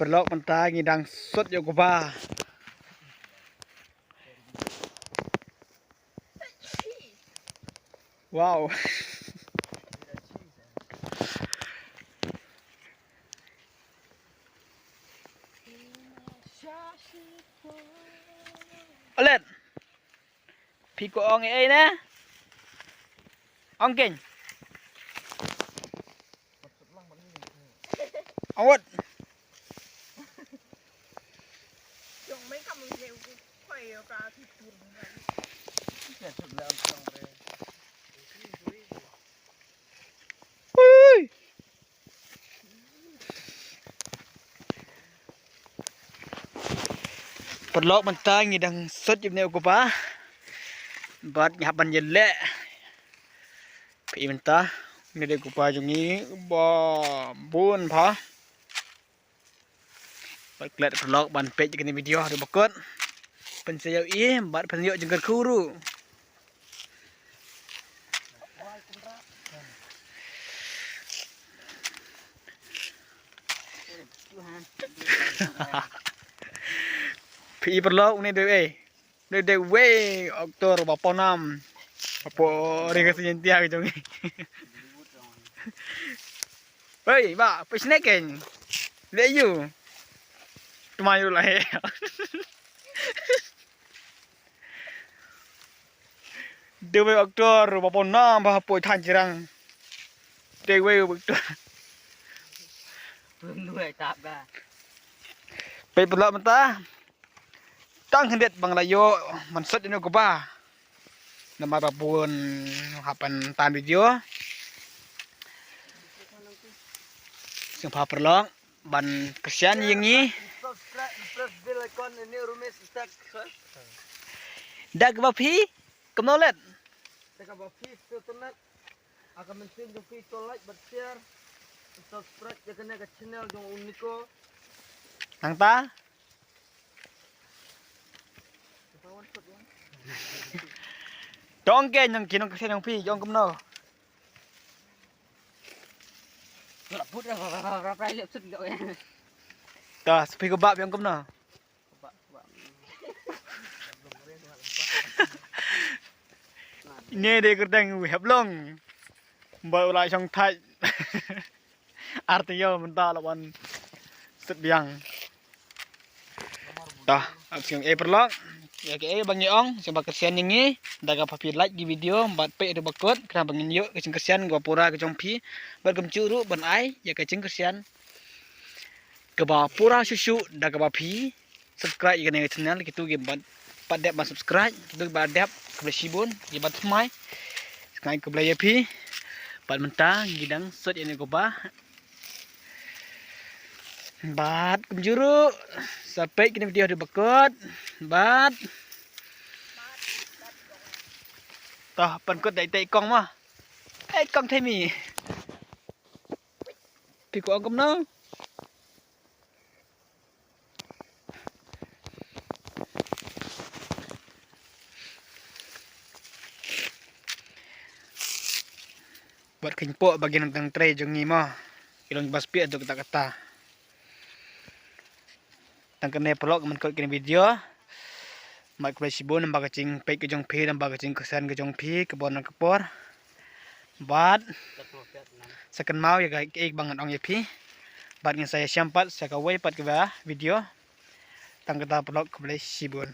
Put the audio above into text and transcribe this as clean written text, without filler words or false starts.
perlok mentah ngidang sut yo kuba. Wow. Alet. Piko ong ấy nè. Ong kinh. Ong quất. Dùng mấy cầm rượu quay cả thịt tuần này. Ui. Perlok mentah ngidang sut jibne kuba. Bat nyapan jele. Pi mentah ngide kuba jungi ba bun pha. Bat klet perlok ban pej kini video ada bakut. Pen sayau i bat pen yo jengker kuru. Pi perlok ni de de we oktor bapo nam. Bapo ring sentia gitu ni. Hei, ba, pe snack kan. Le you. Tumayo lah. Dewe oktor bapo nam bapo than jirang. Dewe oktor. Nuôi tạp ra. Pe perlok mentah. Tang hendet bang layo man sut ini kuba. Nama babun hapan tan video. Sing pa perlok ban kesian yengi. Dak bapi kemnolet. Dak bapi setelah akan mention jom video like, share, subscribe jangan ke channel jom Uniko. Nang ta? Dong ke yang kinong kesian yang pi jong kemno. Nak put dah berapa lep sud kau ya. Dah sepi kebab yang kemno. Ini dia kerteng heblong. Mbak ulai song thai. Artinya mentah lawan sud biang. Dah, abis perlok. Ya ke bang Yong, sebab kesian ini, daga papi like di video, bat pe ada bakut, kena bangin yuk kecing kesian, gua pura kecong pi, bergem curu, ban ai, ya kecing kesian, ke pura susu, daga papi, subscribe ikan channel, gitu game bat, padep ban subscribe, gitu badep, kebelah sibun, bat semai, sekarang kebelah ya pi, bat mentah, gidang, sud ini gua bat kemjuru sampai kini video ada bakut bat toh penkut dari kong mah kong themi pi ko angkem no buat kenypok bagian tentang tray jongi mah ilong baspi atau kata-kata tangkene perlok menkot kini video mak kebelah sibun nambah kecing pek kejong pi nambah kecing kesan kejong pi kebon kepor bat second mau ya guys banget ong ya pi bat dengan saya syampat saya kawai pat ke video tangkata perlok kebelah sibun.